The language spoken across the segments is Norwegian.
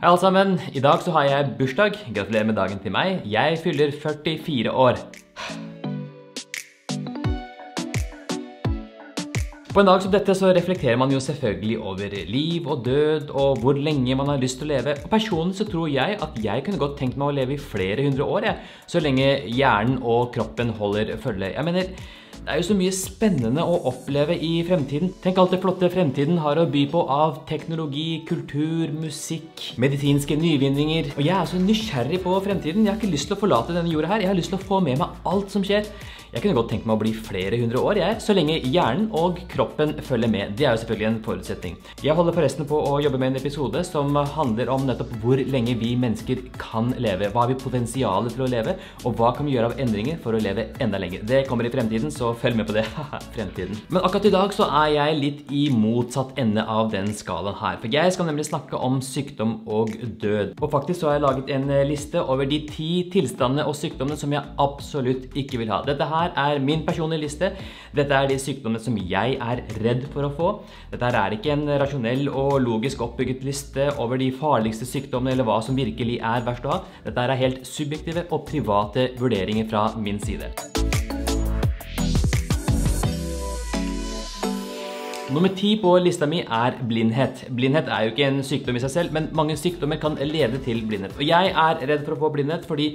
Hei alle sammen, i dag så har jeg bursdag. Gratulerer med dagen til meg. Jeg fyller 44 år. På en dag som dette så reflekterer man jo selvfølgelig over liv og død og hvor lenge man har lyst til å leve. Og personlig så tror jeg at jeg kunne godt tenkt meg å leve i flere hundre år, så lenge hjernen og kroppen holder følge. Jeg mener, det er jo så mye spennende å oppleve i fremtiden. Tenk alt det flotte fremtiden har å by på av teknologi, kultur, musikk, medisinske nyvinninger. Og jeg er så nysgjerrig på fremtiden. Jeg har ikke lyst til å forlate denne jorda her. Jeg har lyst til å få med meg alt som skjer. Jeg kunne godt tenkt meg å bli flere hundre år, så lenge hjernen og kroppen følger med. Det er jo selvfølgelig en forutsetning. Jeg holder forresten på å jobbe med en episode som handler om nettopp hvor lenge vi mennesker kan leve. Hva har vi potensialet til å leve, og hva kan vi gjøre av endringer for å leve enda lenger. Det kommer i fremtiden, så følg med på det. Fremtiden. Men akkurat i dag så er jeg litt i motsatt ende av den skalaen her. For jeg skal nemlig snakke om sykdom og død. Og faktisk så har jeg laget en liste over de 10 tilstandene og sykdommene som jeg absolutt ikke vil ha. Dette her er min personlige liste. Dette er de sykdommene som jeg er redd for å få. Dette er ikke en rasjonell og logisk oppbygget liste over de farligste sykdommene eller hva som virkelig er verst å ha. Dette er helt subjektive og private vurderinger fra min side. Nummer 10 på lista mi er blindhet. Blindhet er jo ikke en sykdom i seg selv, men mange sykdommer kan lede til blindhet. Og jeg er redd for å få blindhet fordi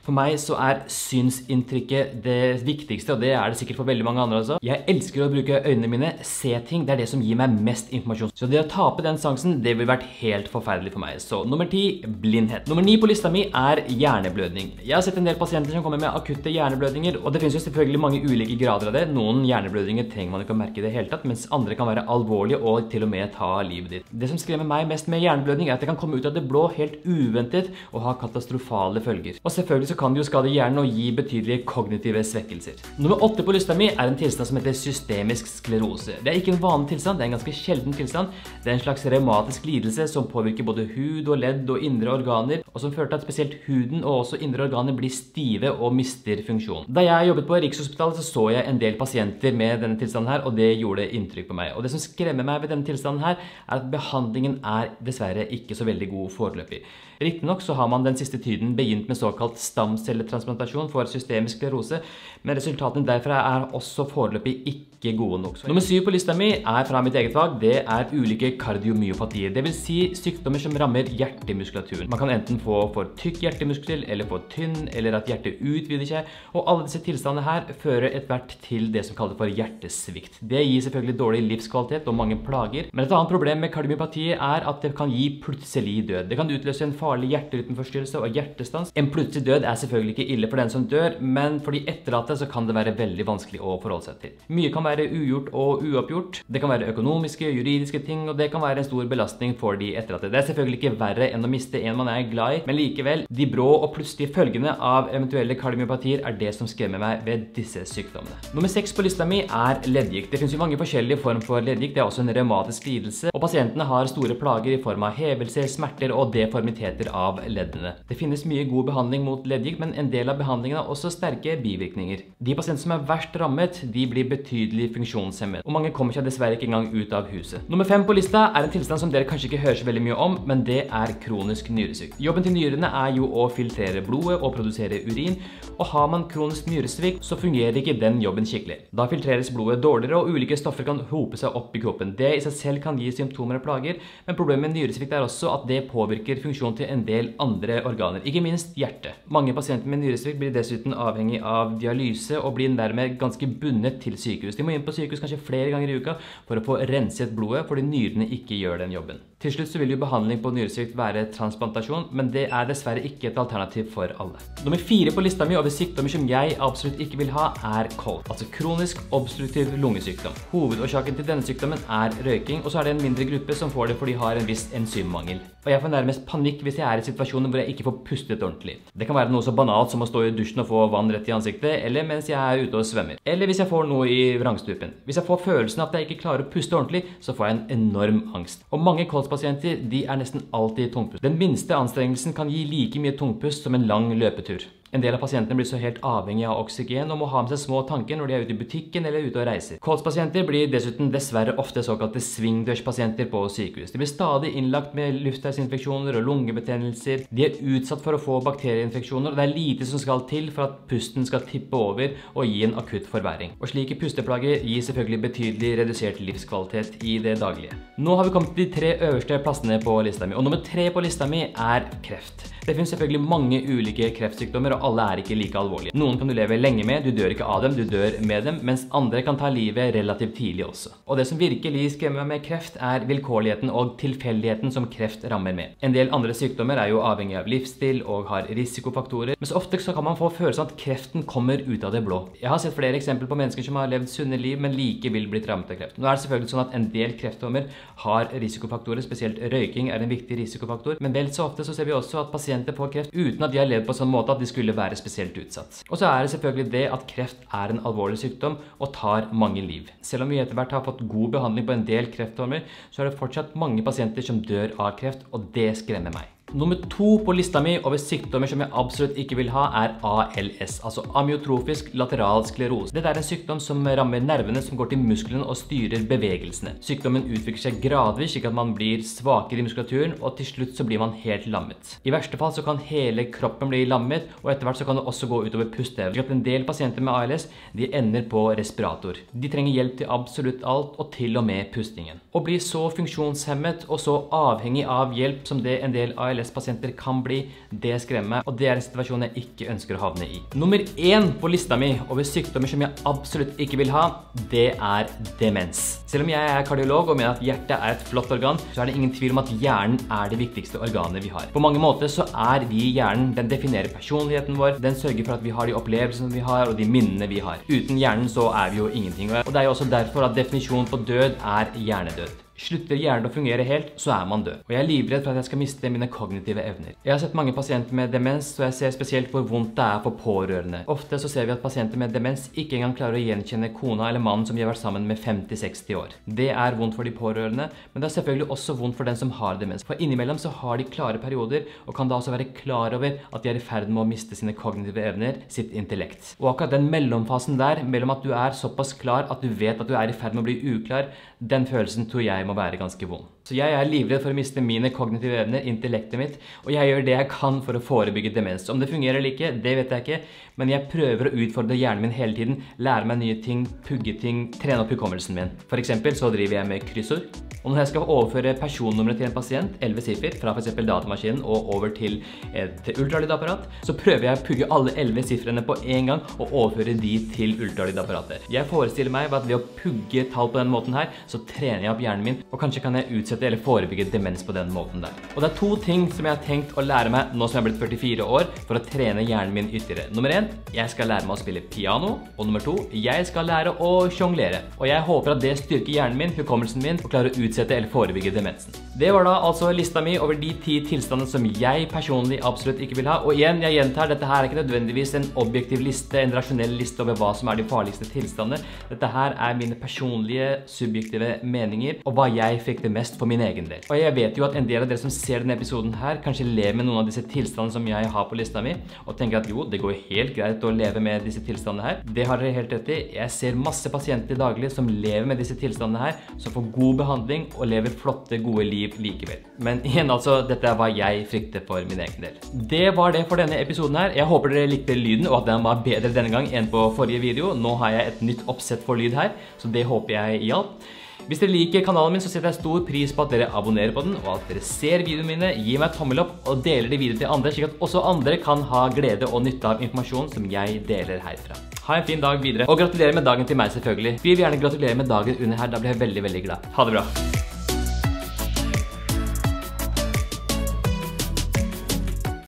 for meg så er synsinntrykket det viktigste, og det er det sikkert for veldig mange andre også. Jeg elsker å bruke øynene mine, se ting, det er det som gir meg mest informasjon. Så det å tape den sansen, det vil vært helt forferdelig for meg. Så nummer 10, blindhet. Nummer 9 på lista mi er hjerneblødning. Jeg har sett en del pasienter som kommer med akutte hjerneblødninger, og det finnes jo selvfølgelig mange ulike grader av det. Noen hjerneblødninger trenger man ikke å merke i det hele tatt, mens andre kan være alvorlige og til og med ta livet ditt. Det som skremmer meg mest med hjerneblødning er at det kan komme ut av det blå helt uventet og ha katastrofale følger. Og selvfølgelig så kan det jo skade hjernen og gi betydelige kognitive svekkelser. Nummer 8 på lista mi er en tilstand som heter systemisk sklerose. Det er ikke en vanlig tilstand, det er en ganske sjelden tilstand. Det er en slags revmatisk lidelse som påvirker både hud og ledd og indre organer, og som fører til at spesielt huden og også indre organer blir stive og mister funksjon. Da jeg jobbet på Rikshospitalet så jeg en del pasienter med denne tilstanden her, og det gjorde inntrykk på meg. Og det som skremmer meg ved denne tilstanden her, er at behandlingen er dessverre ikke så veldig god foreløpig. Riktignok så har man den siste tiden begynt med såkalt stamcelletransplantasjon for systemisk sklerose, men resultatene derfra er også foreløpig ikke gode nok. Nummer 7 på lista mi er fra mitt eget fag, det er ulike kardiomyopatier. Det vil si sykdommer som rammer hjertemuskulaturen. Man kan enten få for tykk hjertemuskel, eller for tynn, eller at hjertet utvider seg, og alle disse tilstandene her fører etter til det som kalles for hjertesvikt. Det gir selvfølgelig dårlig livskvalitet og mange plager, men et annet problem med kardiomyopatier er at det kan gi plutselig død. Det kan utløse en farlig hjerterytmeforstyrrelse og hjertestans. En plutselig død er selvfølgelig ikke ille for den som dør, men for de etterlatte så kan det være veldig vanskelig å forholde seg til. Mye kan være ugjort og uoppgjort. Det kan være økonomiske, juridiske ting, og det kan være en stor belastning for de etterlatte. Det er selvfølgelig ikke verre enn å miste en man er glad i, men likevel, de brå og plutselige følgene av eventuelle kardiomyopatier er det som skremmer meg ved disse sykdommene. Nummer 6 på lista mi er leddgikt. Det finnes jo mange forskjellige former for leddgikt. Det er også en revmatisk lidelse, og pasientene har store plager i form av hevelser, smerter og deformiteter av leddene. Det finnes mye god behandling mot leddgikt, men en del av behandlingen har også sterke bivirkninger. De pasienter som er verst rammet, de blir betydelig funksjonshemmet, og mange kommer seg dessverre ikke engang ut av huset. Nummer 5 på lista er en tilstand som dere kanskje ikke hører så veldig mye om, men det er kronisk nyresvikt. Jobben til nyrene er jo å filtrere blodet og produsere urin, og har man kronisk nyresvikt, så fungerer ikke den jobben skikkelig. Da filtreres blodet dårligere, og ulike stoffer kan hope seg opp i kroppen. Det i seg selv kan gi symptomer og plager, men problemet med nyresvikt er også at det påvirker funksjonen til en del andre organer, ikke minst hjertet. Mange pasienter med nyresvikt blir dessuten avhengig av dialyse og blir dermed ganske bundet til sykehus. De må inn på sykehus kanskje flere ganger i uka for å få renset blodet, fordi nyrene ikke gjør den jobben. Til slutt så vil jo behandling på nyresvikt være transplantasjon, men det er dessverre ikke et alternativ for alle. Nummer 4 på lista mi over sykdommer som jeg absolutt ikke vil ha er KOLS, altså kronisk obstruktiv lungesykdom. Hovedårsaken til denne sykdommen er røyking, og så er det en mindre gruppe som får det fordi de har en viss enzymmangel. Og jeg får nærmest panikk hvis jeg er i situasjoner hvor jeg ikke får pustet ordentlig. Det kan være noe så banalt som å stå i dusjen og få vann rett i ansiktet, eller mens jeg er ute og svømmer. Eller hvis jeg får noe i vrangstupen. Hvis jeg får følelsen av at jeg ikke klarer å puste ordentlig, så får jeg en enorm angst. Og mange KOLS-pasienter, de er nesten alltid tungpust. Den minste anstrengelsen kan gi like mye tungpust som en lang løpetur. En del av pasientene blir så helt avhengig av oksygen og må ha med seg små tanker når de er ute i butikken eller ute og reiser. Kolspasienter blir dessuten dessverre ofte såkalte svingdørspasienter på sykehus. De blir stadig innlagt med luftveisinfeksjoner og lungebetennelser. De er utsatt for å få bakterieinfeksjoner, og det er lite som skal til for at pusten skal tippe over og gi en akutt forverring. Og slike pusteplager gir selvfølgelig betydelig redusert livskvalitet i det daglige. Nå har vi kommet til de 3 øverste plassene på lista mi, og nummer 3 på lista mi er kreft. Det finnes selvfølgelig mange ulike kreftsykdommer, og alle er ikke like alvorlige. Noen kan du leve lenge med, du dør ikke av dem, du dør med dem, mens andre kan ta livet relativt tidlig også. Og det som virkelig skremmer meg med kreft er vilkårligheten og tilfeldigheten som kreft rammer med. En del andre sykdommer er jo avhengig av livsstil og har risikofaktorer, men så ofte så kan man få følelsen at kreften kommer ut av det blå. Jeg har sett flere eksempler på mennesker som har levd sunne liv, men likevel blitt rammet av kreft. Nå er det selvfølgelig sånn at en del kreftformer har risikofaktorer, spesielt røyking er en viktig risikofaktor, men vel så ofte så ser vi også at pasienter får kreft uten at de har levd på sånn måte at de skulle være spesielt utsatt. Og så er det selvfølgelig det at kreft er en alvorlig sykdom og tar mange liv. Selv om vi etter hvert har fått god behandling på en del kreftformer, så er det fortsatt mange pasienter som dør av kreft, og det skremmer meg. Nummer 2 på lista mi over sykdommer som jeg absolutt ikke vil ha er ALS, altså amyotrofisk lateral sklerose. Dette er en sykdom som rammer nervene som går til musklene og styrer bevegelsene. Sykdommen utvikler seg gradvis slik at man blir svakere i muskulaturen, og til slutt så blir man helt lammet. I verste fall så kan hele kroppen bli lammet, og etter hvert så kan det også gå utover pusteevnen. Slik at en del pasienter med ALS, de ender på respirator. De trenger hjelp til absolutt alt, og til og med pustingen. Å bli så funksjonshemmet og så avhengig av hjelp som det en del ALS-pasienter kan bli, det skremmer meg, og det er en situasjon jeg ikke ønsker å havne i. Nummer 1 på lista mi over sykdommer som jeg absolutt ikke vil ha, det er demens. Selv om jeg er kardiolog og mener at hjertet er et flott organ, så er det ingen tvil om at hjernen er det viktigste organet vi har. På mange måter så er vi hjernen, den definerer personligheten vår, den sørger for at vi har de opplevelsene vi har og de minnene vi har. Uten hjernen så er vi jo ingenting, og det er jo også derfor at definisjonen på død er hjernedød. Slutter hjernen å fungere helt, så er man død. Og jeg er livredd for at jeg skal miste mine kognitive evner. Jeg har sett mange pasienter med demens, og jeg ser spesielt hvor vondt det er for pårørende. Ofte så ser vi at pasienter med demens ikke engang klarer å gjenkjenne kona eller mannen som de har vært sammen med 50-60 år. Det er vondt for de pårørende, men det er selvfølgelig også vondt for den som har demens. For innimellom så har de klare perioder, og kan da også være klar over at de er i ferd med å miste sine kognitive evner, sitt intellekt. Og akkurat den mellomfasen der, mellom at du er såpass klar at du vet at du er i ferd med å bli uklar, den følelsen tror jeg må være ganske vond. Så jeg er livredd for å miste mine kognitive evner, intellektet mitt, og jeg gjør det jeg kan for å forebygge demens. Om det fungerer eller ikke, det vet jeg ikke, men jeg prøver å utfordre hjernen min hele tiden, lære meg nye ting, pugge ting, trene opp hukommelsen min. For eksempel så driver jeg med kryssord, og når jeg skal overføre personnummeret til en pasient, 11 siffer, fra for eksempel datamaskinen og over til et ultralydapparat, så prøver jeg å pugge alle 11 siffrene på en gang og overføre de til ultralydapparatet. Jeg forestiller meg at ved å pugge tall på den måten her, så trener jeg opp hjernen min, og kanskje kan jeg utsette eller forebygge demens på den måten der. Og det er 2 ting som jeg har tenkt å lære meg nå som jeg har blitt 44 år, for å trene hjernen min ytterligere. Nummer 1, jeg skal lære meg å spille piano, og nummer 2, jeg skal lære å jonglere. Og jeg håper at det styrker hjernen min, hukommelsen min, og klarer å utsette eller forebygge demensen. Det var da altså lista mi over de 10 tilstandene som jeg personlig absolutt ikke vil ha. Og igjen, jeg gjentar, dette her er ikke nødvendigvis en objektiv liste, en rasjonell liste over hva som er de farligste tilstandene. Dette her er mine personlige, subjektive meninger, og hva jeg frykter mest for min egen del. Og jeg vet jo at en del av dere som ser denne episoden her, kanskje lever med noen av disse tilstandene som jeg har på lista mi, og tenker at jo, det går helt greit å leve med disse tilstandene her. Det har dere helt rett i. Jeg ser masse pasienter daglig som lever med disse tilstandene her, som får god behandling og lever flotte, gode liv likevel. Men igjen altså, dette er hva jeg frykter for min egen del. Det var det for denne episoden her. Jeg håper dere likte lyden, og at den var bedre denne gang enn på forrige video. Nå har jeg et nytt oppsett for lyd her, så det håper jeg hjalp. Hvis dere liker kanalen min, så setter jeg stor pris på at dere abonnerer på den, og at dere ser videoene mine, gir meg tommel opp og deler det videre til andre, slik at også andre kan ha glede og nytte av informasjon som jeg deler herfra. Ha en fin dag videre, og gratulerer med dagen til meg selvfølgelig. Vi vil gjerne gratulere med dagen under her, da blir jeg veldig, veldig glad. Ha det bra!